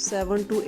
7 to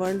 1